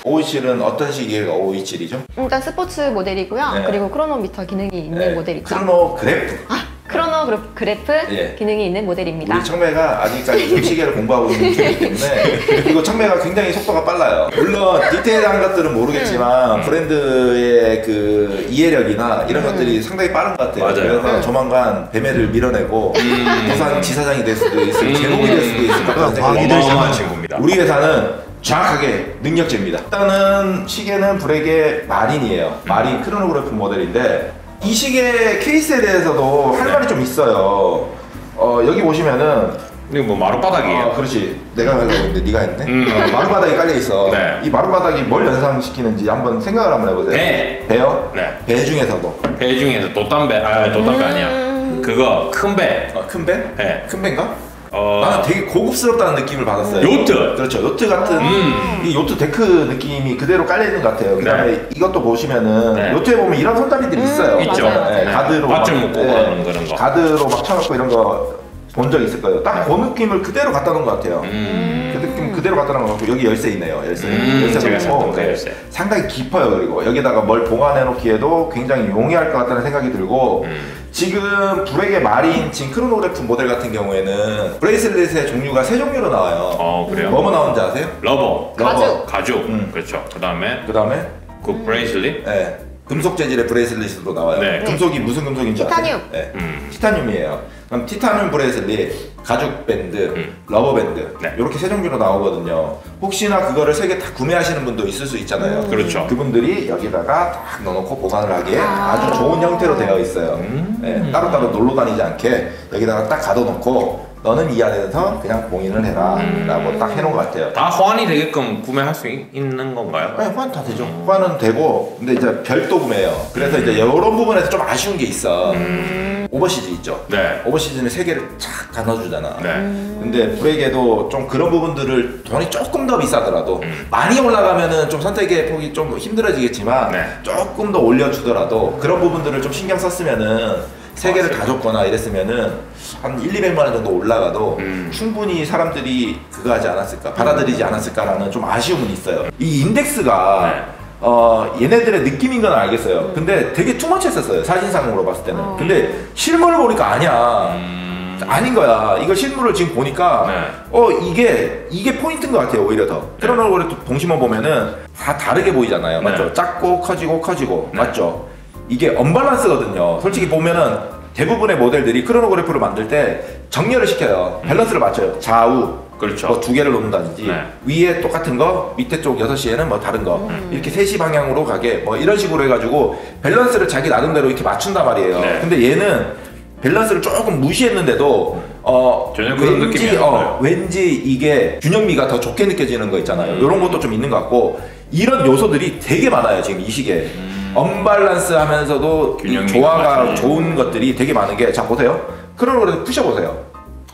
오이칠은 어떤 시계가 오이칠이죠? 일단 스포츠 모델이고요. 네. 그리고 크로노미터 기능이 있는 모델이죠. 크로노그래프. 크로노그래프 예. 기능이 있는 모델입니다. 우리 청매가 아직까지 좀 시계를 공부하고 있는 중이기 때문에 그리고 청매가 굉장히 속도가 빨라요. 물론 디테일한 것들은 모르겠지만 브랜드의 그 이해력이나 이런 것들이 상당히 빠른 것 같아요. 맞아요. 그래서 조만간 배매를 밀어내고 부산 지사장이 될 수도 있을 제목이 될 수도 있을 것 같다는 생각이 어마어마한 친구입니다. 우리 회사는 정확하게 능력제입니다. 일단은 시계는 브렉의 마린이에요. 마린 크로노그래프 모델인데 이 시계 케이스에 대해서도 할 말이 좀 있어요. 여기 보시면은 이거 뭐 마룻바닥이에요. 그렇지. 내가 하려고 했는데 네가 했네. 마룻바닥이 깔려 있어. 네. 이 마룻바닥이 뭘 연상시키는지 한번 생각을 한번 해보세요. 배. 배요? 네. 배 중에서도 배 중에서 돛담배, 돛담배 아니야. 그거 큰 배. 큰 배? 네. 큰 배인가? 나는 되게 고급스럽다는 느낌을 받았어요. 요트. 그렇죠. 요트 같은 이 요트 데크 느낌이 그대로 깔려 있는 것 같아요. 그다음에 네. 이것도 보시면은 네. 요트에 보면 이런 손잡이들이 있어요. 있죠. 맞아요. 네, 가드로 밧줄 막, 묶고 가는 그런 거. 가드로 막 쳐놓고 이런 거 본 적 있을 거예요. 딱 그 느낌을 그대로 갖다 놓은 것 같아요. 그 느낌 그대로 갖다 놓은 것 같고 여기 열쇠 있네요. 열쇠. 제가 열쇠도 찾던 있고 그 열쇠. 상당히 깊어요. 그리고 여기다가 뭘 보관해 놓기에도 굉장히 용이할 것 같다는 생각이 들고 지금 브렉의 마린 지금 크로노그래프 모델 같은 경우에는 브레이슬릿의 종류가 3종류로 나와요. 그래요? 뭐뭐 나오는지 아세요? 러버. 가죽. 가죽. 그렇죠. 그다음에 그 다음에 그 브레이슬릿. 네, 금속 재질의 브레이슬릿도 나와요. 네. 금속이 무슨 금속인지 티타늄. 아세요? 네. 티타늄이에요. 그럼 티타늄 브레이슬릿, 가죽 밴드, 러버 밴드 네. 이렇게 3종류로 나오거든요. 혹시나 그거를 3개 다 구매하시는 분도 있을 수 있잖아요. 그렇죠. 그분들이 여기다가 딱 넣어놓고 보관을 하기에 아주 좋은 형태로 되어 있어요. 네, 따로따로 놀러 다니지 않게 여기다가 딱 가둬놓고 너는 이 안에서 그냥 봉인을 해라 라고 딱 해놓은 것 같아요. 다 호환이 되게끔 구매할 수 있는 건가요? 네, 호환 다 되죠. 호환은 되고, 근데 이제 별도 구매예요. 그래서 이제 이런 부분에서 좀 아쉬운 게 있어. 오버시즈 있죠. 네. 오버시즈는 3개를 착 다 넣어주잖아. 네. 근데 브렉에도 좀 그런 부분들을 돈이 조금 더 비싸더라도 많이 올라가면은 좀 선택의 폭이 좀 힘들어지겠지만 네. 조금 더 올려주더라도 그런 부분들을 좀 신경 썼으면은 3개를 다 줬거나 이랬으면은 한 200만 원 정도 올라가도 충분히 사람들이 그거 하지 않았을까 받아들이지 않았을까라는 좀 아쉬움은 있어요. 이 인덱스가 네. 얘네들의 느낌인 건 알겠어요. 근데 되게 투머치했었어요. 사진상으로 봤을 때는. 근데 실물을 보니까 아니야. 아닌 거야. 이거 실물을 지금 보니까 이게 포인트인 것 같아요. 오히려 더. 크로노그래프 봉심원 보면은 다 다르게 보이잖아요. 맞죠? 네. 작고 커지고 맞죠? 이게 언밸런스거든요. 솔직히 보면은 대부분의 모델들이 크로노그래프를 만들 때 정렬을 시켜요. 밸런스를 맞춰요. 좌우 그렇죠. 뭐 2개를 놓는다든지 네. 위에 똑같은 거 밑에 쪽 6시에는 뭐 다른 거 이렇게 3시 방향으로 가게 뭐 이런 식으로 해가지고 밸런스를 자기 나름대로 이렇게 맞춘단 말이에요. 네. 근데 얘는 밸런스를 조금 무시했는데도 전혀 그런 느낌이 안 들어요. 왠지 이게 균형미가 더 좋게 느껴지는 거 있잖아요. 이런 것도 좀 있는 것 같고 이런 요소들이 되게 많아요. 지금 이 시계에 언밸런스 하면서도 이 조화가 맞죠. 좋은 것들이 되게 많은 게 자 보세요. 크로노그래프 푸셔보세요.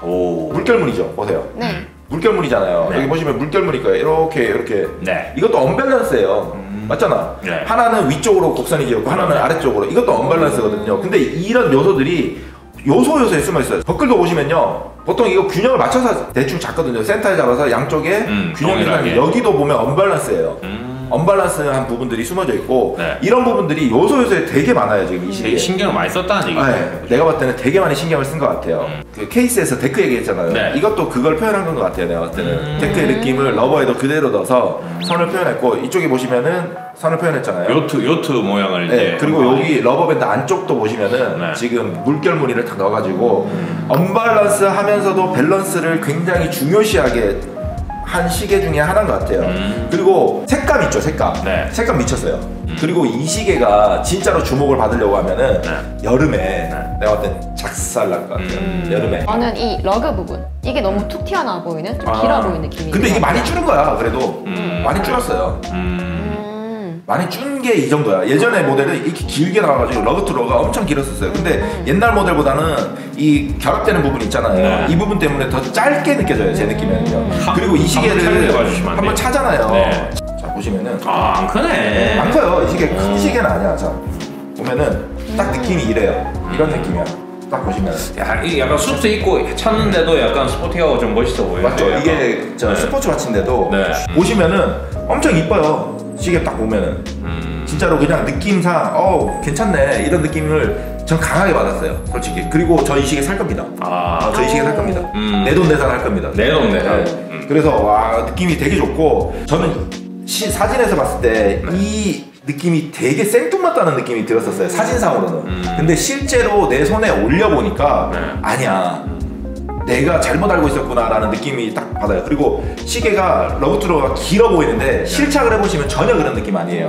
오. 물결무늬죠. 보세요. 네. 물결무늬잖아요. 네. 여기 보시면 물결무늬일 거예요. 이렇게. 네. 이것도 언밸런스예요. 맞잖아. 네. 하나는 위쪽으로 곡선이 지었고 하나는 아래쪽으로. 이것도 언밸런스거든요. 근데 이런 요소들이 요소에 숨어 있어요. 버클도 보시면요. 보통 이거 균형을 맞춰서 대충 잡거든요. 센터에 잡아서 양쪽에 균형이 동일하게. 있는 여기도 보면 언밸런스예요. 언밸런스한 부분들이 숨어져 있고 네. 이런 부분들이 요소에 되게 많아요. 지금 이 되게 시기에. 신경을 많이 썼다는 얘기죠. 네, 내가 봤을 때는 되게 많이 신경을 쓴 것 같아요. 그 케이스에서 데크 얘기했잖아요. 네. 이것도 그걸 표현한 것 같아요. 내가 봤을 때는 데크의 느낌을 러버에도 그대로 넣어서 선을 표현했고 이쪽에 보시면은 선을 표현했잖아요. 요트 모양을 네, 이제 그리고 여기 러버밴드 안쪽도 보시면은 네. 지금 물결 무늬를 다 넣어가지고 언밸런스 하면서도 밸런스를 굉장히 중요시하게 한 시계 중에 하나인 것 같아요. 그리고 색감 있죠, 색감. 네. 색감 미쳤어요. 그리고 이 시계가 진짜로 주목을 받으려고 하면은 여름에 내가 봤을 땐 작살 날 것 같아요. 여름에. 저는 이 러그 부분 이게 너무 툭 튀어나와 보이는 좀 길어 보이는 느낌이 근데 이게 있는 것 많이 같아요. 줄은 거야, 그래도. 많이 줄었어요. 많이 준 게 이 정도야. 예전에 모델은 이렇게 길게 나와가지고 러그 투 러가 엄청 길었었어요. 근데 옛날 모델보다는 이 결합되는 부분 있잖아요. 네. 이 부분 때문에 더 짧게 느껴져요, 제 느낌에는요. 그리고 이 시계를 한번 촬영해봐주시면 안 한번 돼요? 차잖아요. 네. 자, 보시면은. 안 크네. 안 커요. 이 시계 큰 시계는 아니야. 자, 보면은 딱 느낌이 이래요. 이런 느낌이야. 딱 보시면. 이 약간 숲도 있고 찾는데도 약간 스포티하고 좀 멋있어 보여요. 맞죠? 약간. 이게 저 네. 스포츠 와치인데도 네. 보시면은 엄청 이뻐요. 시계 딱 보면은 진짜로 그냥 느낌상 괜찮네 이런 느낌을 전 강하게 받았어요, 솔직히. 그리고 저 이 시계 살 겁니다. 저 이 시계 살 겁니다. 내 돈 내산 할 겁니다. 내 돈 내산. 그래서 와, 느낌이 되게 좋고, 저는 사진에서 봤을 때 이 느낌이 되게 생뚱맞다는 느낌이 들었었어요, 사진상으로는. 근데 실제로 내 손에 올려보니까 아니야, 내가 잘못 알고 있었구나 라는 느낌이 딱 받아요. 그리고 시계가 러브트로가 길어 보이는데 실착을 해보시면 전혀 그런 느낌 아니에요.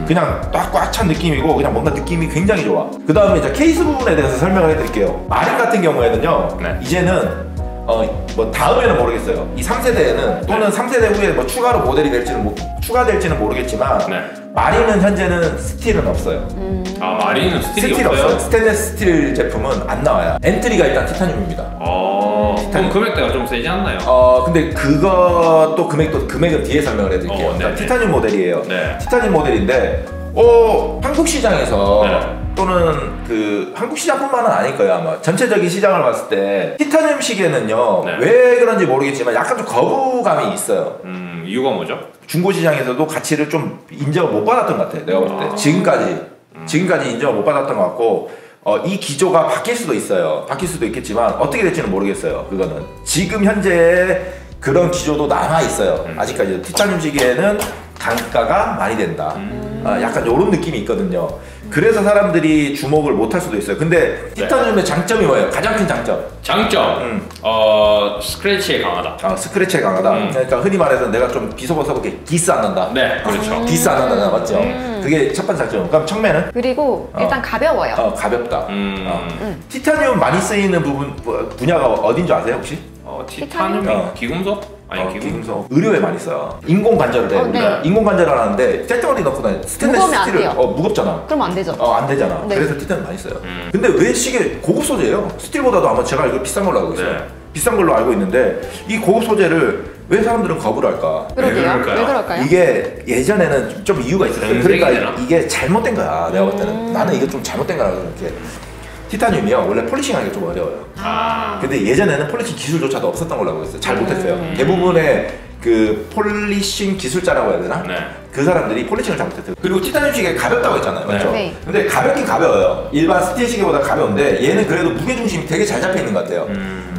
그냥 꽉 찬 느낌이고 그냥 뭔가 느낌이 굉장히 좋아. 그 다음에 이제 케이스 부분에 대해서 설명을 해드릴게요. 마린 같은 경우에는요, 이제는 뭐 다음에는 모르겠어요. 이 3세대에는 또는 3세대 후에 뭐 추가로 모델이 될지는 추가될지는 모르겠지만 마린은 현재는 스틸은 없어요. 마린은 스틸이 스틸 없어요? 없어요. 스테인리스 스틸 제품은 안 나와요. 엔트리가 일단 티타늄입니다. 그럼 금액대가 좀 세지 않나요? 근데 그것도 금액은 뒤에 설명을 해드릴게요. 네네. 티타늄 모델이에요. 네. 티타늄 모델인데 한국 시장에서 또는 그 한국 시장뿐만은 아닐 거예요, 아마. 전체적인 시장을 봤을 때 티타늄 시계는요, 왜 그런지 모르겠지만 약간 좀 거부감이 있어요. 이유가 뭐죠? 중고 시장에서도 가치를 좀 인정을 못 받았던 것 같아요, 내가 볼 때. 지금까지 인정을 못 받았던 것 같고, 이 기조가 바뀔 수도 있어요. 바뀔 수도 있겠지만 어떻게 될지는 모르겠어요. 그거는 지금 현재 그런 기조도 남아 있어요. 아직까지 티타늄 시계는 단가가 많이 된다. 약간 이런 느낌이 있거든요. 그래서 사람들이 주목을 못 할 수도 있어요. 근데 티타늄의 장점이 뭐예요? 가장 큰 장점. 스크래치에 강하다. 스크래치에 강하다. 그러니까 흔히 말해서 내가 좀 비서버서게 기스 안 난다. 네, 그렇죠. 기스 안 난다, 맞죠? 그게 첫 번째 장점. 그럼 청매는? 그리고 일단 가벼워요. 가볍다. 티타늄 많이 쓰이는 분야가 어딘 줄 아세요, 혹시? 티타늄이 기금속? 아니 기금속. 의료에 많이 써요. 인공 관절을 해. 네. 인공 관절을 하는데 쇳덩어리 넣고 다녀. 스테인리스 무거우면 안 스틸을 돼요. 무겁잖아. 그럼 안 되죠. 안 되잖아. 네. 그래서 티타늄 많이 써요. 근데 왜 시계 고급 소재예요? 스틸보다도 아마 제가 알기로 비싼 걸로 알고 있어요. 비싼 걸로 알고 있는데 이 고급 소재를 왜 사람들은 거부를 할까? 그러게요. 왜 그럴까요? 이게 예전에는 좀 이유가 있었어요. 그러니까 되나? 이게 잘못된 거야. 내가 볼 때는 나는 이게 좀 잘못된 거라고 이렇게. 티타늄이요, 원래 폴리싱하기가 좀 어려워요. 근데 예전에는 폴리싱 기술조차도 없었던 걸로 알고 있어요. 잘 못했어요. 대부분의 그 폴리싱 기술자라고 해야 되나? 그 사람들이 폴리싱을 잘못했어요. 그리고 티타늄 시계 가볍다고 했잖아요, 맞죠? 네. 근데 가볍긴 가벼워요. 일반 스틸 시계보다 가벼운데 얘는 그래도 무게 중심이 되게 잘 잡혀 있는 것 같아요.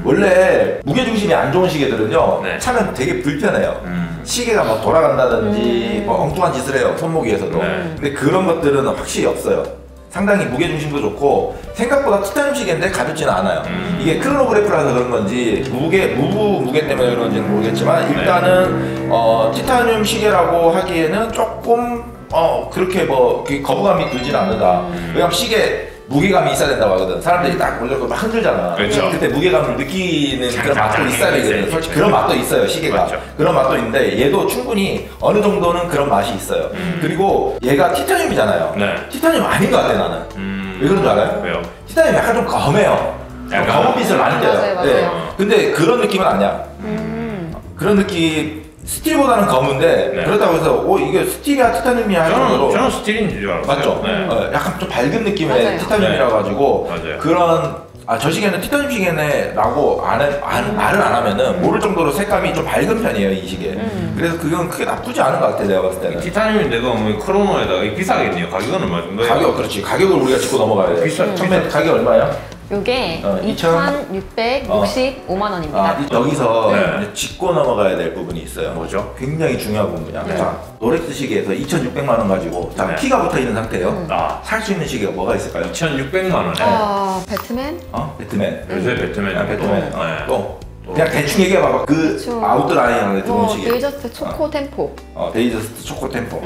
원래 무게 중심이 안 좋은 시계들은요, 차면 되게 불편해요. 시계가 막 돌아간다든지 뭐 엉뚱한 짓을 해요, 손목 위에서도. 근데 그런 것들은 확실히 없어요. 상당히 무게중심도 좋고 생각보다 티타늄 시계인데 가볍지는 않아요. 이게 크로노그래프라서 그런 건지 무게 때문에 그런지는 모르겠지만 일단은 티타늄 시계라고 하기에는 조금 그렇게 뭐 거부감이 들지는 않는다. 왜냐면 시계 무게감이 있어야 된다고 하거든. 사람들이 딱 올려서 막 흔들잖아. 그렇죠. 그때 무게감을 느끼는 그런 맛도 있어야 되거든. 솔직히 그런 맛도 있어요, 시계가. 맞죠. 그런 맛도 있는데 얘도 충분히 어느 정도는 그런 맛이 있어요. 그리고 얘가 티타늄이잖아요. 티타늄 아닌 것 같아, 나는. 왜 그런 줄 알아요? 왜요? 티타늄이 약간 좀 검해요. 약간? 검은빛을 많이 떼요. 맞아요. 근데 그런 느낌은 아니야. 그런 느낌. 스틸보다는 검은데 그렇다고 해서 이게 스틸이야 티타늄이야 할 정도로 저는 스틸인 줄 알았어요. 맞죠? 약간 좀 밝은 느낌의 맞아요. 티타늄이라 가지고 맞아요. 그런 저 시계는 티타늄 시계네라고 말을 안 하면은 모를 정도로 색감이 좀 밝은 편이에요, 이 시계. 그래서 그건 크게 나쁘지 않은 것 같아, 내가 봤을 때는. 티타늄인데도 크로노에다가 비싸겠네요. 가격은 얼마 정도예요? 가격, 그렇지. 가격을 우리가 짚고 넘어가야 돼. 처음에 가격 얼마야? 요게 2,665만 원입니다. 여기서 이제 짚고 넘어가야 될 부분이 있어요. 뭐죠? 굉장히 중요한 부분이야. 자, 롤렉스 시계에서 2,600만 원 가지고 키가 붙어 있는 상태예요. 살 수 있는 시계가 뭐가 있을까요? 2,600만 원에. 배트맨? 배트맨. 요새 배트맨. 배트맨. 또 그냥 대충 얘기해봐봐. 그 아웃라인 안에 들어온 시계. 데이저스트 초코 템포. 데이저스트 초코 템포.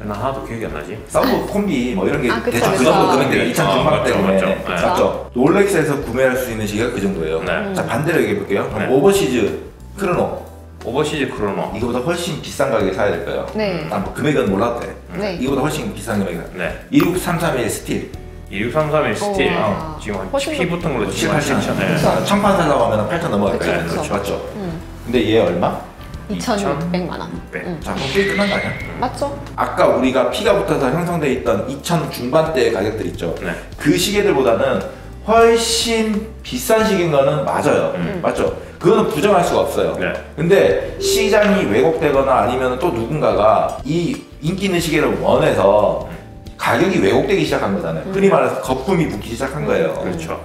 나 하나도 기억이 안 나지. 사우드 콤비 뭐 이런 게 그쵸, 대충 그 그쵸. 정도 금액대가 2,000 중반대인데 맞죠. 맞죠? 롤렉스에서 구매할 수 있는 시계가 그 정도예요. 자, 반대로 얘기해 볼게요. 오버시즈 크로노 오버시즈 크로노. 이거보다 훨씬 비싼 가격에 사야 될 거예요. 네. 뭐 금액은 몰라도 돼. 네. 이거보다 훨씬 비싼 금액이야. 네. 26331 스틸 2633의 스틸. 지금 한 훨씬 피 붙은 걸로 7, 7, 8천. 8천. 청판 살라고 하면 8천 넘어갈 그쵸, 거예요. 그쵸. 맞죠? 근데 얘 얼마? 2,600만 원. 자, 그럼 꽤 끝난 거 아니야? 맞죠? 아까 우리가 피가 붙어서 형성돼 있던 2,000 중반대의 가격들 있죠. 네. 그 시계들보다는 훨씬 비싼 시계인 거는 맞아요. 맞죠? 그거는 부정할 수가 없어요. 네. 근데 시장이 왜곡되거나 아니면 또 누군가가 이 인기 있는 시계를 원해서 가격이 왜곡되기 시작한 거잖아요. 흔히 말해서 거품이 붙기 시작한 거예요. 그렇죠.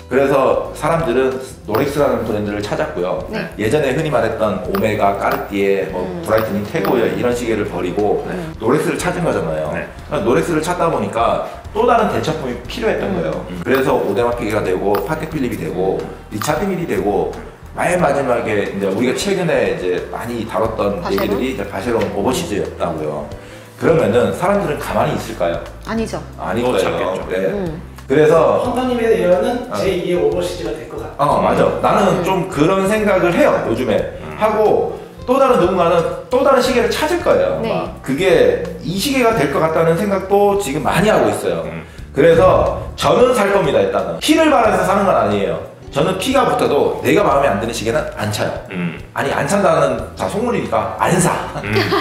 그래서 사람들은 롤렉스라는 브랜드를 찾았고요. 네. 예전에 흔히 말했던 오메가, 까르띠에, 브라이트닝, 태그웨어 이런 시계를 버리고 롤렉스를 찾은 거잖아요. 네. 그러니까 롤렉스를 찾다 보니까 또 다른 대처품이 필요했던 거예요. 그래서 오데마피게가 되고 파텍 필립이 되고 리차드 밀이 되고 맨 마지막에 이제 우리가 최근에 이제 많이 다뤘던 바쉐론? 얘기들이 이제 바쉐론 오버시즈였다고요. 그러면은 사람들은 가만히 있을까요? 아니죠. 아닐 또 거예요. 찾겠죠. 네. 그래서 황당님의 예언은 제2의 오버시즈가 될 것 같아요. 맞아. 나는 좀 그런 생각을 해요. 요즘에 하고 또 다른 누군가는 또 다른 시계를 찾을 거예요. 네. 아마. 그게 이 시계가 될 것 같다는 생각도 지금 많이 하고 있어요. 그래서 저는 살 겁니다. 일단은 피를 바라서 사는 건 아니에요. 저는 피가 붙어도 내가 마음에 안 드는 시계는 안 차요. 아니 안 찬다는 다 속물이니까 안 사.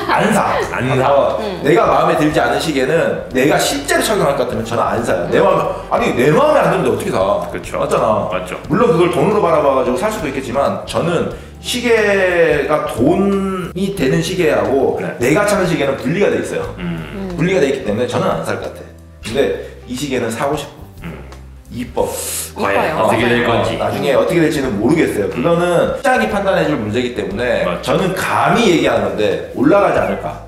안 사. 안 사. 내가 마음에 들지 않은 시계는 내가 실제로 착용할 것 같으면 저는 안 사요. 내 마음에 아니 내 마음에 안 드는데 어떻게 사? 그쵸. 맞잖아. 맞죠. 물론 그걸 돈으로 바라봐가지고 살 수도 있겠지만 저는 시계가 돈이 되는 시계하고 네. 내가 차는 시계는 분리가 돼 있어요. 분리가 돼 있기 때문에 저는 안 살 것 같아. 근데 이 시계는 사고 싶어. 이뻐. 과연 이뻐요. 어떻게 될 건지. 나중에 어떻게 될지는 모르겠어요. 그거는 시장이 판단해줄 문제이기 때문에 맞죠. 저는 감히 얘기하는 건데 올라가지 않을까.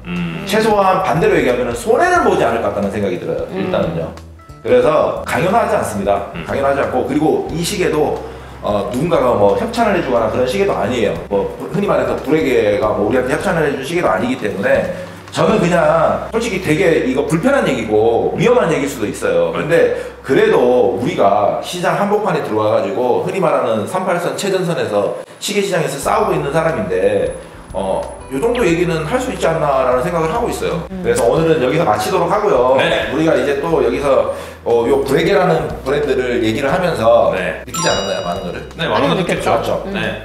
최소한 반대로 얘기하면 손해는 보지 않을 것 같다는 생각이 들어요. 일단은요. 그래서 강연하지 않습니다. 강연하지 않고 그리고 이 시계도 누군가가 뭐 협찬을 해주거나 그런 시계도 아니에요. 뭐 흔히 말해서 브레게가 뭐 우리한테 협찬을 해준 시계도 아니기 때문에 저는 그냥 솔직히 되게 이거 불편한 얘기고 위험한 얘기일 수도 있어요. 근데 그래도 우리가 시장 한복판에 들어와가지고 흔히 말하는 38선 최전선에서 시계 시장에서 싸우고 있는 사람인데 요 정도 얘기는 할 수 있지 않나라는 생각을 하고 있어요. 그래서 오늘은 여기서 마치도록 하고요. 네. 우리가 이제 또 여기서 요 브레게라는 브랜드를 얘기를 하면서 네. 느끼지 않았나요? 많은 거를? 네, 많은 거 느꼈죠. 맞죠? 네.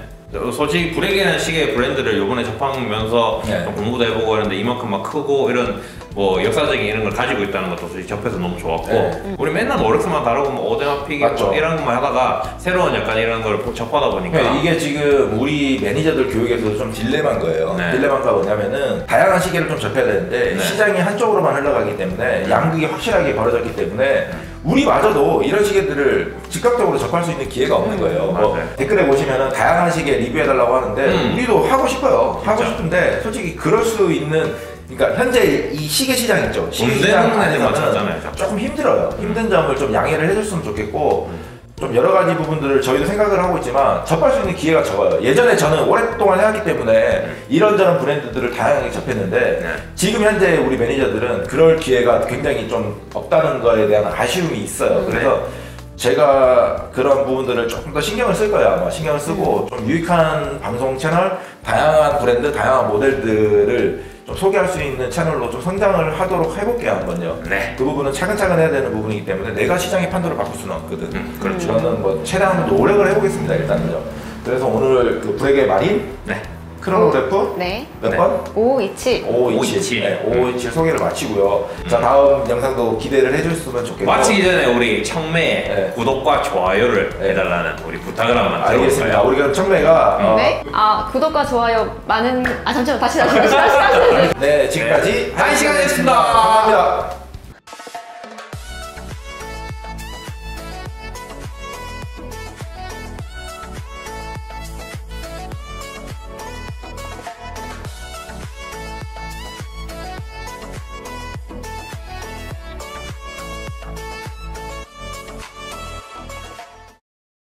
솔직히 브레게라는 시계 브랜드를 요번에 접하면서 네. 좀 공부도 해보고 했는데 이만큼 막 크고 이런 뭐 역사적인 이런 걸 가지고 있다는 것도 솔직히 접해서 너무 좋았고 네. 우리 맨날 롤렉스만 다루고 뭐 오데마피게 맞죠. 뭐 이런 것만 하다가 새로운 약간 이런 걸 접하다 보니까 그러니까 이게 지금 우리 매니저들 교육에서 좀 딜레마인 거예요. 네. 딜레마가 뭐냐면은 다양한 시계를 좀 접해야 되는데 네. 시장이 한쪽으로만 흘러가기 때문에 양극이 확실하게 벌어졌기 때문에 우리마저도 이런 시계들을 즉각적으로 접할 수 있는 기회가 없는 거예요. 뭐 맞아요. 댓글에 보시면은 다양한 시계 리뷰해달라고 하는데 우리도 하고 싶어요. 하고 진짜. 싶은데 솔직히 그럴 수 있는 그러니까 현재 이 시계 시장 있죠. 시계 돈 시장 되는 데는 맞잖아요, 안에서는 자꾸. 조금 힘들어요. 힘든 점을 좀 양해를 해줬으면 좋겠고 좀 여러 가지 부분들을 저희도 생각을 하고 있지만 접할 수 있는 기회가 적어요. 예전에 저는 오랫동안 해왔기 때문에 이런저런 브랜드들을 다양하게 접했는데 네. 지금 현재 우리 매니저들은 그럴 기회가 굉장히 좀 없다는 거에 대한 아쉬움이 있어요. 그래서 제가 그런 부분들을 조금 더 신경을 쓸 거예요. 아마 신경을 쓰고 좀 유익한 방송 채널, 다양한 브랜드, 다양한 모델들을 좀 소개할 수 있는 채널로 좀 성장을 하도록 해볼게요 한번요. 네. 그 부분은 차근차근 해야 되는 부분이기 때문에 내가 시장의 판도를 바꿀 수는 없거든. 그렇죠. 저는 뭐 최대한 노력을 해보겠습니다 일단은요. 그래서 오늘 그 브레게 마린, 네. 크로노그래프 네. 몇 네. 번? 527. 527. 네, 527 소개를 마치고요. 자 다음 영상도 기대를 해줬으면 좋겠고. 마치기 전에 우리 청매에 네. 구독과 좋아요를 네. 해달라는 우리 부탁을 한번 알겠습니다. 들어볼까요? 우리 그럼 청매가 네. 구독과 좋아요 많은 잠시만 다시. 네 지금까지 한 시간이었습니다. 감사합니다.